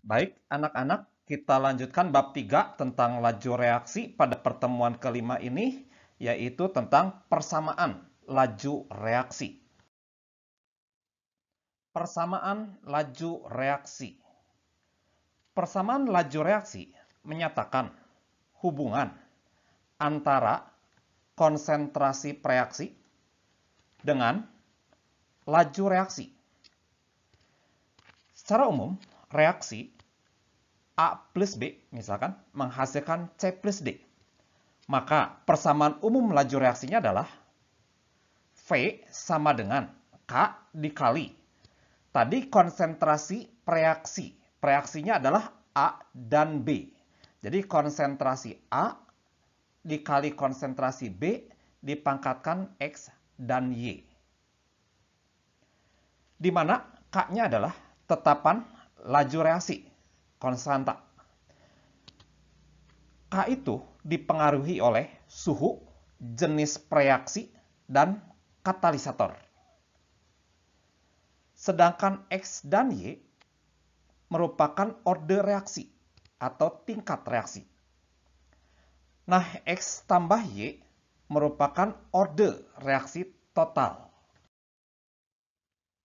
Baik, anak-anak, kita lanjutkan bab 3 tentang laju reaksi pada pertemuan kelima ini, yaitu tentang persamaan laju reaksi. Persamaan laju reaksi. Persamaan laju reaksi menyatakan hubungan antara konsentrasi reaksi dengan laju reaksi. Secara umum, reaksi A plus B, misalkan, menghasilkan C plus D. Maka persamaan umum laju reaksinya adalah V sama dengan K dikali. Tadi konsentrasi reaksi. Reaksinya adalah A dan B. Jadi konsentrasi A dikali konsentrasi B dipangkatkan X dan Y. Di mana K-nya adalah tetapan laju reaksi, konstanta. K itu dipengaruhi oleh suhu, jenis reaksi, dan katalisator. Sedangkan X dan Y merupakan orde reaksi atau tingkat reaksi. Nah, X tambah Y merupakan orde reaksi total.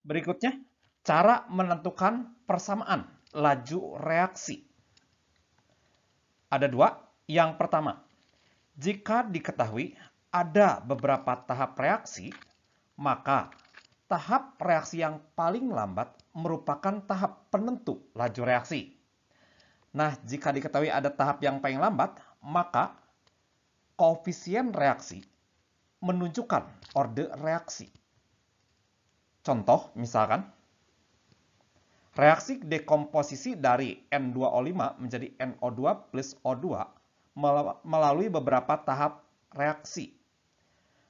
Berikutnya, cara menentukan persamaan laju reaksi. Ada dua. Yang pertama, jika diketahui ada beberapa tahap reaksi, maka tahap reaksi yang paling lambat merupakan tahap penentu laju reaksi. Nah, jika diketahui ada tahap yang paling lambat, maka koefisien reaksi menunjukkan orde reaksi. Contoh, misalkan, reaksi dekomposisi dari N2O5 menjadi NO2 plus O2 melalui beberapa tahap reaksi.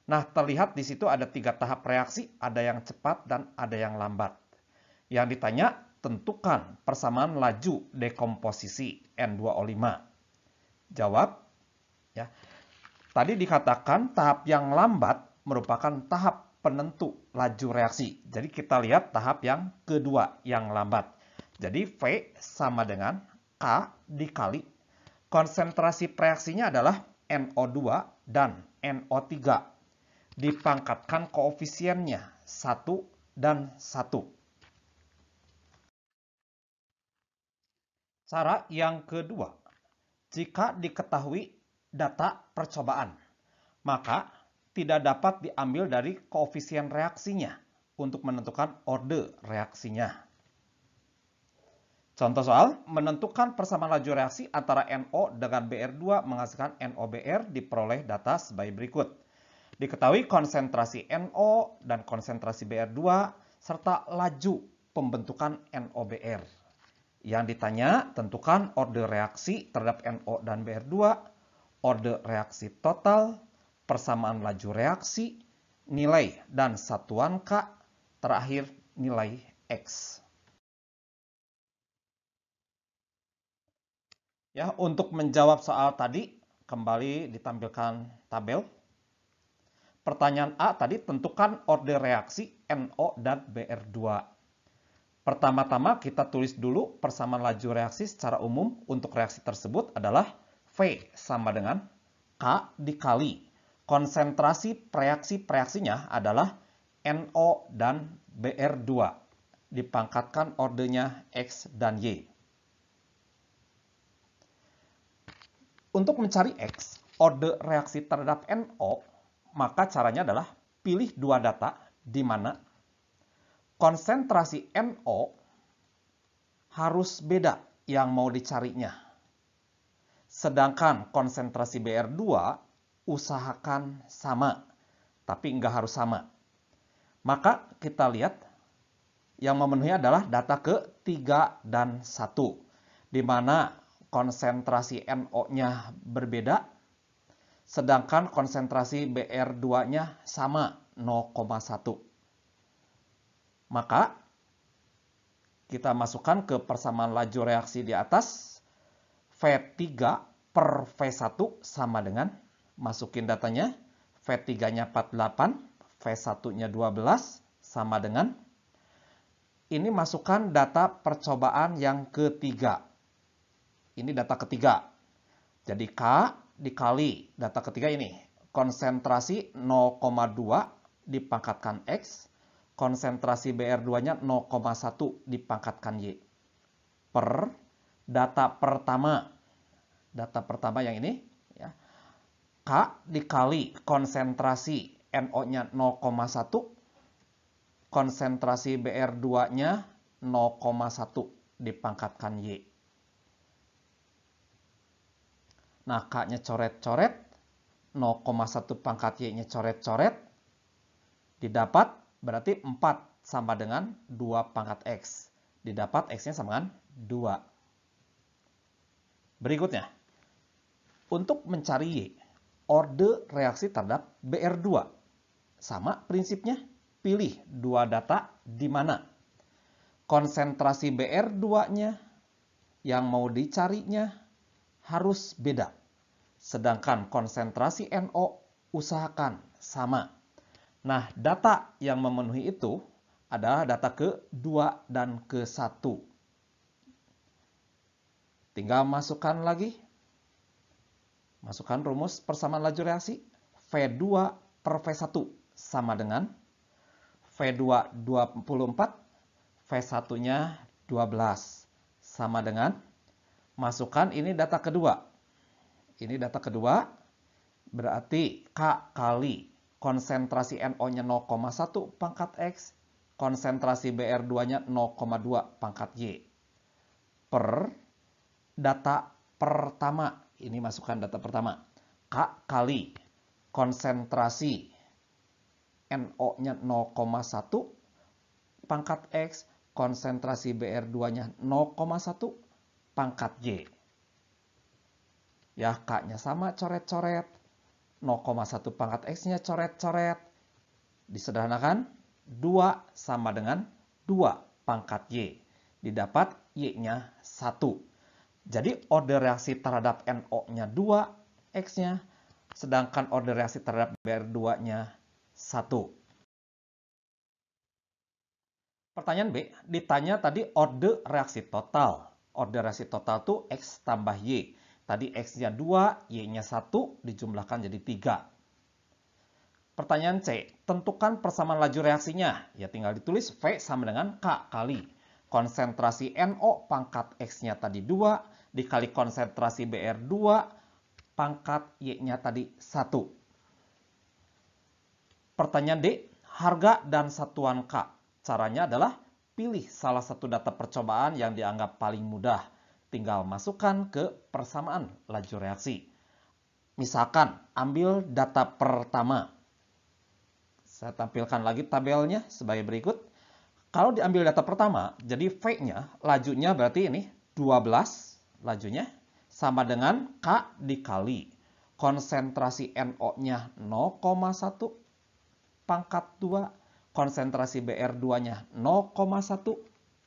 Nah, terlihat di situ ada 3 tahap reaksi, ada yang cepat dan ada yang lambat. Yang ditanya, tentukan persamaan laju dekomposisi N2O5. Jawab, ya. Tadi dikatakan tahap yang lambat merupakan tahap penentu laju reaksi. Jadi kita lihat tahap yang kedua, yang lambat. Jadi V sama dengan K dikali konsentrasi reaksinya adalah NO2 dan NO3. Dipangkatkan koefisiennya 1 dan 1. Cara yang kedua, jika diketahui data percobaan, maka tidak dapat diambil dari koefisien reaksinya untuk menentukan orde reaksinya. Contoh soal, menentukan persamaan laju reaksi antara NO dengan BR2 menghasilkan NOBR diperoleh data sebagai berikut. Diketahui konsentrasi NO dan konsentrasi BR2 serta laju pembentukan NOBR. Yang ditanya, tentukan orde reaksi terhadap NO dan BR2, orde reaksi total, persamaan laju reaksi, nilai dan satuan K, terakhir nilai X. Ya, untuk menjawab soal tadi, kembali ditampilkan tabel. Pertanyaan A tadi, tentukan orde reaksi NO dan BR2. Pertama-tama kita tulis dulu persamaan laju reaksi secara umum untuk reaksi tersebut adalah V sama dengan K dikali konsentrasi reaksinya adalah NO dan BR2. Dipangkatkan ordenya X dan Y. Untuk mencari X, orde reaksi terhadap NO, maka caranya adalah pilih dua data di mana konsentrasi NO harus beda yang mau dicarinya. Sedangkan konsentrasi BR2 usahakan sama, tapi nggak harus sama. Maka kita lihat yang memenuhi adalah data ke-3 dan 1, di mana konsentrasi NO-nya berbeda, sedangkan konsentrasi BR2-nya sama, 0,1. Maka kita masukkan ke persamaan laju reaksi di atas, V3 per V1 sama dengan, masukin datanya, V3-nya 48, V1-nya 12, sama dengan ini masukkan data percobaan yang ketiga. Ini data ketiga. Jadi K dikali data ketiga ini. Konsentrasi 0,2 dipangkatkan X. Konsentrasi BR2-nya 0,1 dipangkatkan Y. Per data pertama. Data pertama yang ini. Ya. K dikali konsentrasi NO-nya 0,1. Konsentrasi BR2-nya 0,1 dipangkatkan Y. Nah, K-nya coret-coret, 0,1 pangkat Y-nya coret-coret, didapat berarti 4 sama dengan 2 pangkat X. Didapat X-nya sama dengan 2. Berikutnya, untuk mencari Y, orde reaksi terhadap BR2. Sama prinsipnya, pilih 2 data di mana konsentrasi BR2-nya yang mau dicarinya harus beda. Sedangkan konsentrasi NO usahakan sama. Nah, data yang memenuhi itu adalah data ke-2 dan ke-1. Tinggal masukkan lagi. Masukkan rumus persamaan laju reaksi. V2 per V1 sama dengan V2 24, V1-nya 12. Sama dengan, masukkan ini data kedua. Ini data kedua, berarti K kali konsentrasi NO-nya 0,1 pangkat X, konsentrasi BR2-nya 0,2 pangkat Y. Per data pertama, ini masukkan data pertama, K kali konsentrasi NO-nya 0,1 pangkat X, konsentrasi BR2-nya 0,1 pangkat Y. Ya, K-nya sama coret-coret. 0,1 pangkat X-nya coret-coret. Disederhanakan, 2 sama dengan 2 pangkat Y. Didapat Y-nya 1. Jadi orde reaksi terhadap NO-nya 2, X-nya. Sedangkan orde reaksi terhadap BR2-nya 1. Pertanyaan B, ditanya tadi orde reaksi total. Orde reaksi total itu X tambah Y. Tadi X-nya 2, Y-nya 1, dijumlahkan jadi 3. Pertanyaan C, tentukan persamaan laju reaksinya. Ya tinggal ditulis V sama dengan K kali konsentrasi NO pangkat X-nya tadi 2, dikali konsentrasi BR2, pangkat Y-nya tadi 1. Pertanyaan D, harga dan satuan K. Caranya adalah pilih salah satu data percobaan yang dianggap paling mudah. Tinggal masukkan ke persamaan laju reaksi. Misalkan, ambil data pertama. Saya tampilkan lagi tabelnya sebagai berikut. Kalau diambil data pertama, jadi V-nya, lajunya berarti ini 12 lajunya, sama dengan K dikali konsentrasi NO-nya 0,1 pangkat 2, konsentrasi BR2-nya 0,1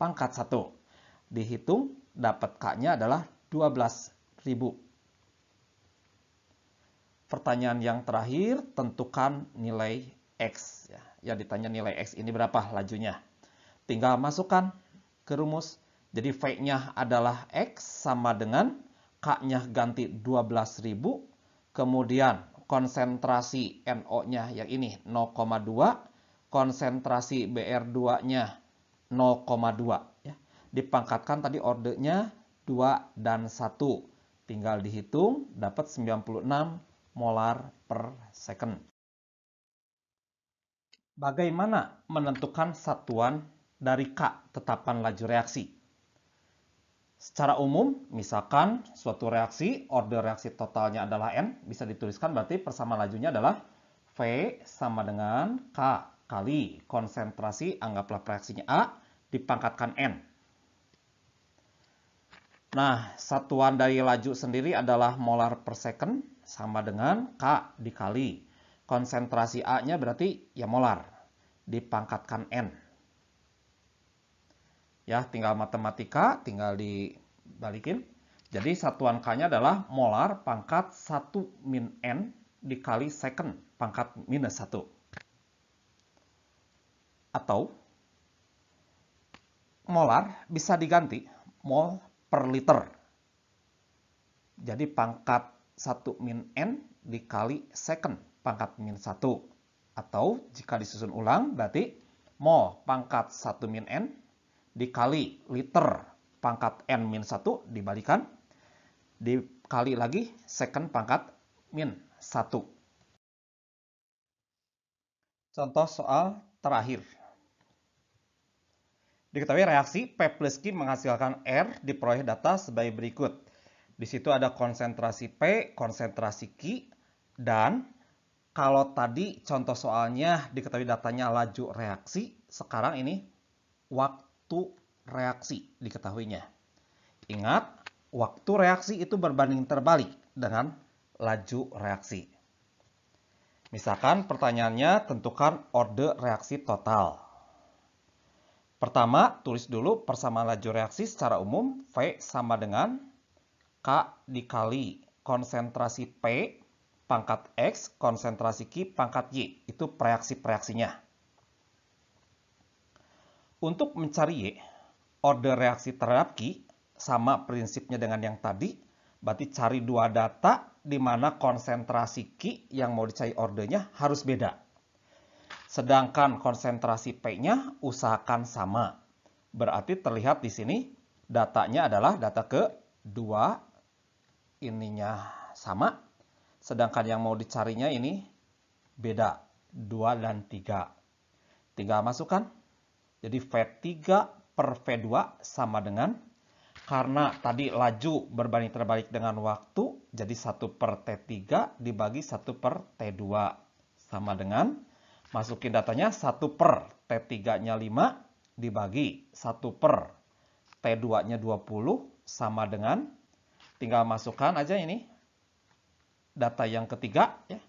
pangkat 1. Dihitung, dapat K-nya adalah 12.000. Pertanyaan yang terakhir, tentukan nilai X. Ya, ditanya nilai X ini berapa lajunya. Tinggal masukkan ke rumus. Jadi V-nya adalah X sama dengan K-nya ganti 12.000. Kemudian konsentrasi NO-nya yang ini 0,2. Konsentrasi BR2-nya 0,2. Ya. Dipangkatkan tadi ordenya 2 dan 1. Tinggal dihitung, dapat 96 molar per second. Bagaimana menentukan satuan dari K, tetapan laju reaksi? Secara umum, misalkan suatu reaksi, orde reaksi totalnya adalah N, bisa dituliskan berarti persamaan lajunya adalah V sama dengan K kali konsentrasi, anggaplah reaksinya A, dipangkatkan N. Nah, satuan dari laju sendiri adalah molar per second, sama dengan K dikali konsentrasi A-nya berarti ya molar, dipangkatkan N. Ya, tinggal matematika, tinggal dibalikin. Jadi satuan K-nya adalah molar pangkat 1 min N dikali second pangkat minus 1. Atau molar bisa diganti mol per liter. Jadi pangkat 1 min N dikali second pangkat min 1. Atau jika disusun ulang berarti mol pangkat 1 min N dikali liter pangkat N min 1 dibalikan. Dikali lagi second pangkat min 1. Contoh soal terakhir. Diketahui reaksi P plus Q menghasilkan R diperoleh data sebagai berikut. Di situ ada konsentrasi P, konsentrasi Q, dan kalau tadi contoh soalnya diketahui datanya laju reaksi, sekarang ini waktu reaksi diketahuinya. Ingat, waktu reaksi itu berbanding terbalik dengan laju reaksi. Misalkan pertanyaannya tentukan orde reaksi total. Pertama, tulis dulu persamaan laju reaksi secara umum. V sama dengan K dikali konsentrasi P pangkat X, konsentrasi Q pangkat Y. Itu reaksi-reaksinya. Untuk mencari Y, orde reaksi terhadap Q sama prinsipnya dengan yang tadi. Berarti cari dua data di mana konsentrasi Q yang mau dicari ordenya harus beda. Sedangkan konsentrasi P-nya usahakan sama. Berarti terlihat di sini datanya adalah data kedua, ininya sama. Sedangkan yang mau dicarinya ini beda, 2 dan 3. Tinggal masukkan. Jadi V3 per V2 sama dengan, karena tadi laju berbanding terbalik dengan waktu, jadi 1 per T3 dibagi 1 per T2. Sama dengan, masukin datanya 1 per T3-nya 5 dibagi 1 per T2-nya 20 sama dengan, tinggal masukkan aja ini data yang ketiga ya.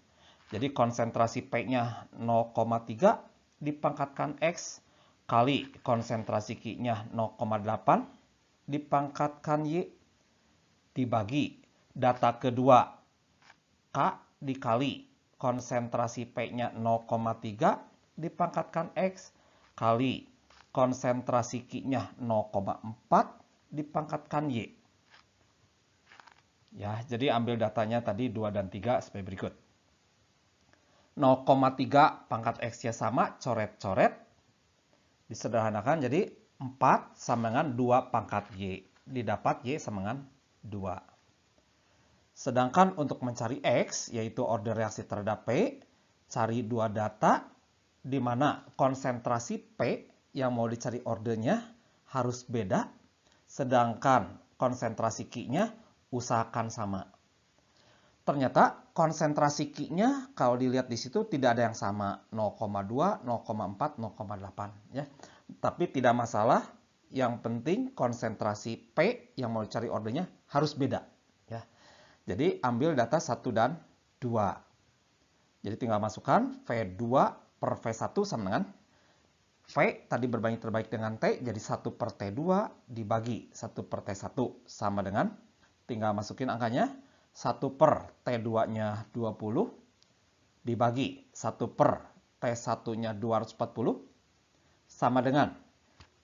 Jadi konsentrasi P-nya 0,3 dipangkatkan X kali konsentrasi Q-nya 0,8 dipangkatkan Y dibagi data kedua K dikali konsentrasi P-nya 0,3 dipangkatkan X kali konsentrasi Q-nya 0,4 dipangkatkan Y. Ya, jadi ambil datanya tadi 2 dan 3 sebagai berikut. 0,3 pangkat X-nya sama, coret-coret. Disederhanakan jadi 4 sama dengan 2 pangkat Y. Didapat Y sama dengan 2. Sedangkan untuk mencari X, yaitu orde reaksi terhadap P, cari dua data di mana konsentrasi P yang mau dicari ordenya harus beda, sedangkan konsentrasi Q-nya usahakan sama. Ternyata konsentrasi Q-nya kalau dilihat di situ tidak ada yang sama, 0,2, 0,4, 0,8 ya. Tapi tidak masalah, yang penting konsentrasi P yang mau dicari ordenya harus beda ya. Jadi ambil data 1 dan 2. Jadi tinggal masukkan V2 per V1 sama dengan V tadi berbanding terbalik dengan T, jadi 1 per T2 dibagi 1 per T1 sama dengan, tinggal masukin angkanya, 1 per T2-nya 20 dibagi 1 per T1-nya 240 sama dengan,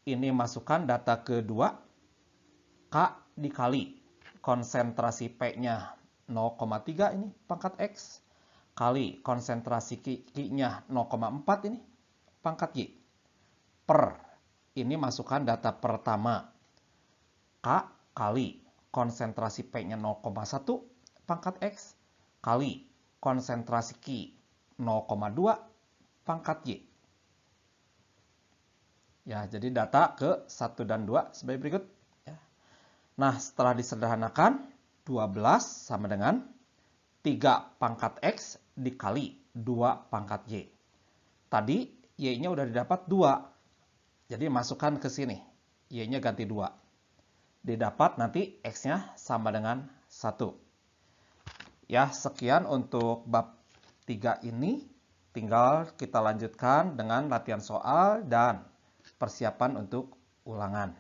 ini masukkan data kedua, K dikali konsentrasi P-nya 0,3 ini pangkat X kali konsentrasi Q-nya 0,4 ini pangkat Y per, ini masukkan data pertama, K kali konsentrasi P-nya 0,1 pangkat X kali konsentrasi Q 0,2 pangkat Y. Ya, jadi data ke 1 dan 2 sebagai berikut. Ya. Nah, setelah disederhanakan, 12 sama dengan 3 pangkat X dikali 2 pangkat Y. Tadi Y-nya udah didapat 2. Jadi masukkan ke sini. Y-nya ganti 2. Didapat nanti X-nya sama dengan 1. Ya, sekian untuk bab 3 ini. Tinggal kita lanjutkan dengan latihan soal dan persiapan untuk ulangan.